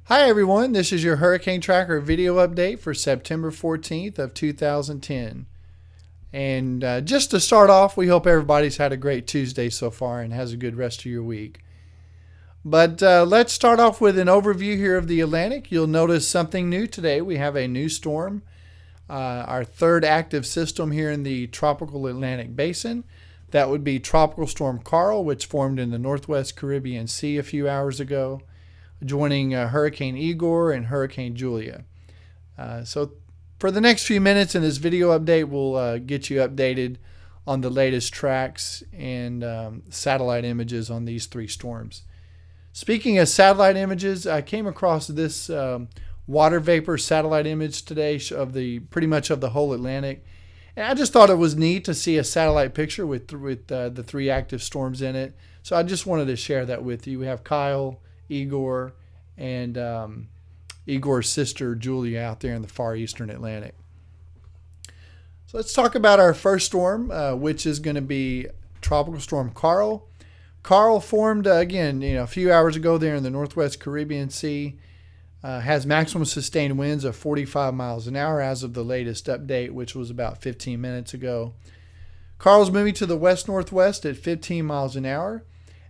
Hi everyone, this is your Hurricane Tracker video update for September 14th of 2010. And just to start off, we hope everybody's had a great Tuesday so far and has a good rest of your week. But let's start off with an overview here of the Atlantic. You'll notice something new today. We have a new storm, our third active system here in the tropical Atlantic basin. That would be Tropical Storm Karl, which formed in the Northwest Caribbean Sea a few hours ago, joining Hurricane Igor and Hurricane Julia. So for the next few minutes in this video update, we'll get you updated on the latest tracks and satellite images on these three storms. Speaking of satellite images, I came across this water vapor satellite image today of pretty much of the whole Atlantic. And I just thought it was neat to see a satellite picture with the three active storms in it. So I just wanted to share that with you. We have Kyle, Igor, and Igor's sister Julia out there in the far eastern Atlantic. So let's talk about our first storm, which is going to be Tropical Storm Karl. Karl formed again, a few hours ago there in the Northwest Caribbean Sea. Has maximum sustained winds of 45 miles an hour as of the latest update, which was about 15 minutes ago. Karl's moving to the west-northwest at 15 miles an hour.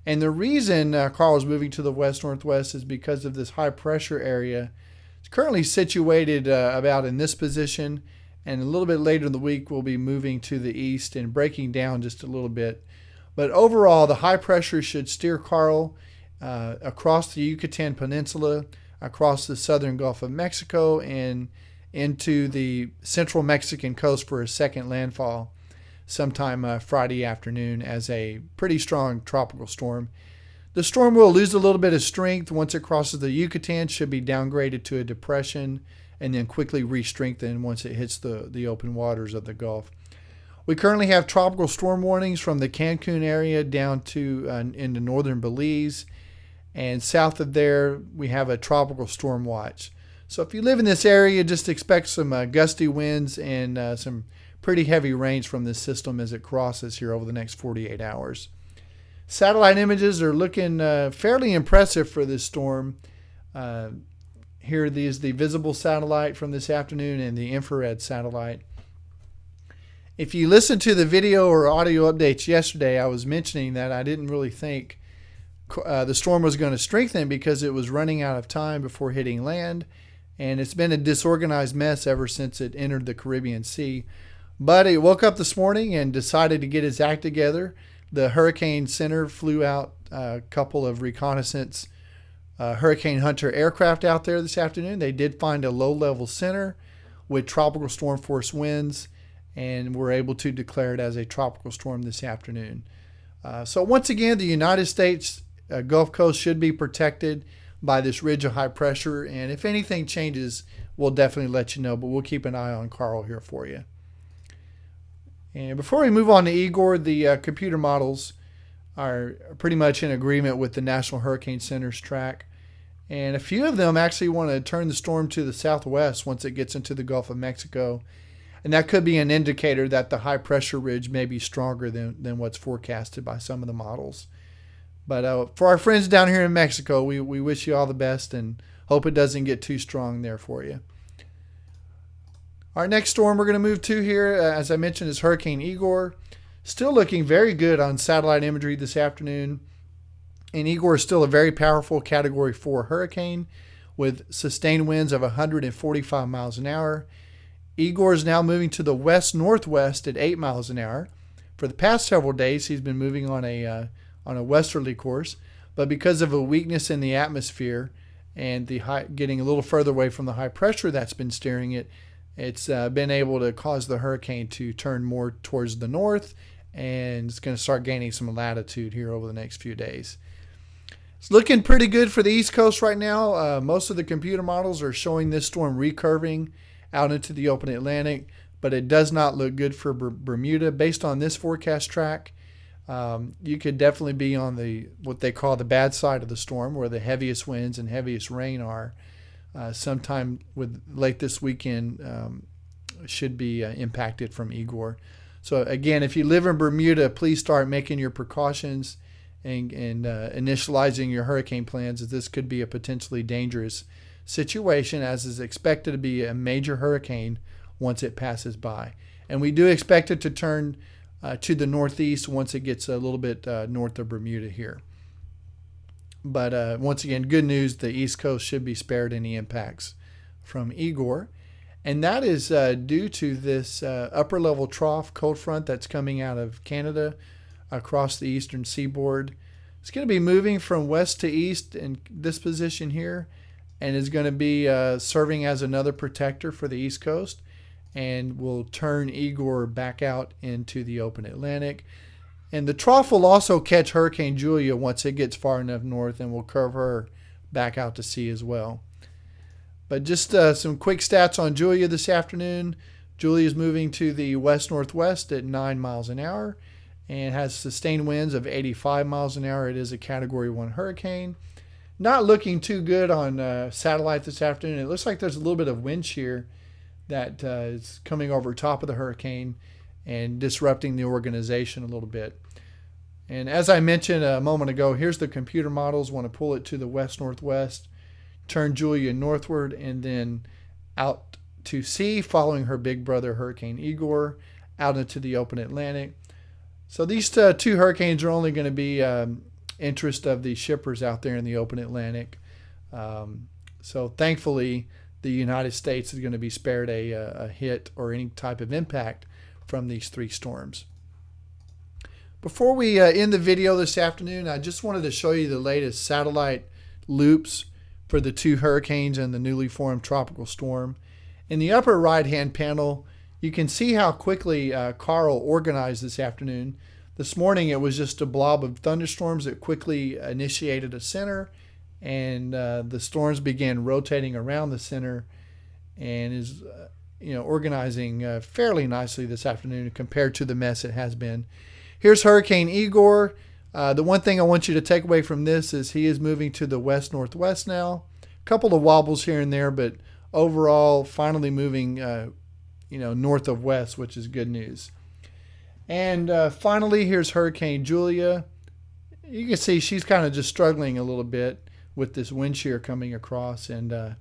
And the reason Karl is moving to the west-northwest is because of this high-pressure area. It's currently situated about in this position, and a little bit later in the week we'll be moving to the east and breaking down just a little bit. But overall, the high pressure should steer Karl across the Yucatan Peninsula, across the southern Gulf of Mexico, and into the central Mexican coast for a second landfall sometime Friday afternoon as a pretty strong tropical storm. The storm will lose a little bit of strength once it crosses the Yucatan, should be downgraded to a depression, and then quickly re-strengthen once it hits the open waters of the Gulf. We currently have tropical storm warnings from the Cancun area down to into northern Belize, and south of there we have a tropical storm watch. So if you live in this area, just expect some gusty winds and some pretty heavy rains from this system as it crosses here over the next 48 hours. Satellite images are looking fairly impressive for this storm. Here is the visible satellite from this afternoon and the infrared satellite. If you listened to the video or audio updates yesterday, I was mentioning that I didn't really think the storm was going to strengthen because it was running out of time before hitting land, and it's been a disorganized mess ever since it entered the Caribbean Sea. But it woke up this morning and decided to get its act together. The Hurricane Center flew out a couple of reconnaissance Hurricane Hunter aircraft out there this afternoon. They did find a low-level center with tropical storm force winds, and were able to declare it as a tropical storm this afternoon. So once again, the United States Gulf Coast should be protected by this ridge of high pressure, and if anything changes, we'll definitely let you know, but we'll keep an eye on Karl here for you. And before we move on to Igor, the computer models are pretty much in agreement with the National Hurricane Center's track, and a few of them actually want to turn the storm to the southwest once it gets into the Gulf of Mexico. And that could be an indicator that the high pressure ridge may be stronger than what's forecasted by some of the models. But for our friends down here in Mexico, we wish you all the best and hope it doesn't get too strong there for you. Our next storm we're going to move to here, as I mentioned, is Hurricane Igor. Still looking very good on satellite imagery this afternoon. And Igor is still a very powerful Category 4 hurricane with sustained winds of 145 miles an hour. Igor is now moving to the west-northwest at 8 miles an hour. For the past several days, he's been moving on a westerly course, but because of a weakness in the atmosphere and getting a little further away from the high pressure that's been steering it, it's been able to cause the hurricane to turn more towards the north, and it's going to start gaining some latitude here over the next few days. It's looking pretty good for the East Coast right now. Most of the computer models are showing this storm recurving out into the open Atlantic, but it does not look good for Bermuda. Based on this forecast track, you could definitely be on what they call the bad side of the storm, where the heaviest winds and heaviest rain are. Sometime late this weekend should be impacted from Igor. So again, if you live in Bermuda, please start making your precautions and initializing your hurricane plans, as this could be a potentially dangerous situation, as is expected to be a major hurricane once it passes by. And we do expect it to turn to the northeast once it gets a little bit north of Bermuda here. But once again, good news, the East Coast should be spared any impacts from Igor. And that is due to this upper level trough cold front that's coming out of Canada across the eastern seaboard. It's going to be moving from west to east in this position here, and is going to be serving as another protector for the East Coast, and will turn Igor back out into the open Atlantic. And the trough will also catch Hurricane Julia once it gets far enough north, and will curve her back out to sea as well. But just some quick stats on Julia this afternoon. Julia is moving to the west-northwest at 9 miles an hour and has sustained winds of 85 miles an hour. It is a Category 1 hurricane. Not looking too good on satellite this afternoon. It looks like there's a little bit of wind shear that is coming over top of the hurricane and disrupting the organization a little bit. And as I mentioned a moment ago, here's the computer models. Want to pull it to the west-northwest, turn Julia northward, and then out to sea, following her big brother Hurricane Igor out into the open Atlantic. So these two hurricanes are only going to be interest of the shippers out there in the open Atlantic. So thankfully, the United States is going to be spared a hit or any type of impact from these three storms. Before we end the video this afternoon, I just wanted to show you the latest satellite loops for the two hurricanes and the newly formed tropical storm. In the upper right-hand panel, you can see how quickly Karl organized this afternoon. This morning, it was just a blob of thunderstorms that quickly initiated a center, and the storms began rotating around the center, and is organizing fairly nicely this afternoon compared to the mess it has been. Here's Hurricane Igor. The one thing I want you to take away from this is he is moving to the west-northwest now. A couple of wobbles here and there, but overall finally moving north of west, which is good news. And finally, here's Hurricane Julia. You can see she's kind of just struggling a little bit with this wind shear coming across, and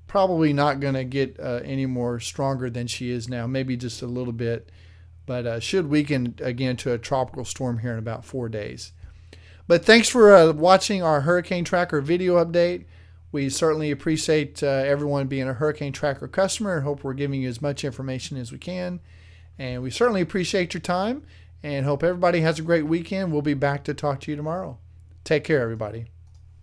probably not going to get any more stronger than she is now, maybe just a little bit, but should weaken again to a tropical storm here in about 4 days. But thanks for watching our Hurricane Tracker video update. We certainly appreciate everyone being a Hurricane Tracker customer, and hope we're giving you as much information as we can. And we certainly appreciate your time and hope everybody has a great weekend. We'll be back to talk to you tomorrow. Take care, everybody.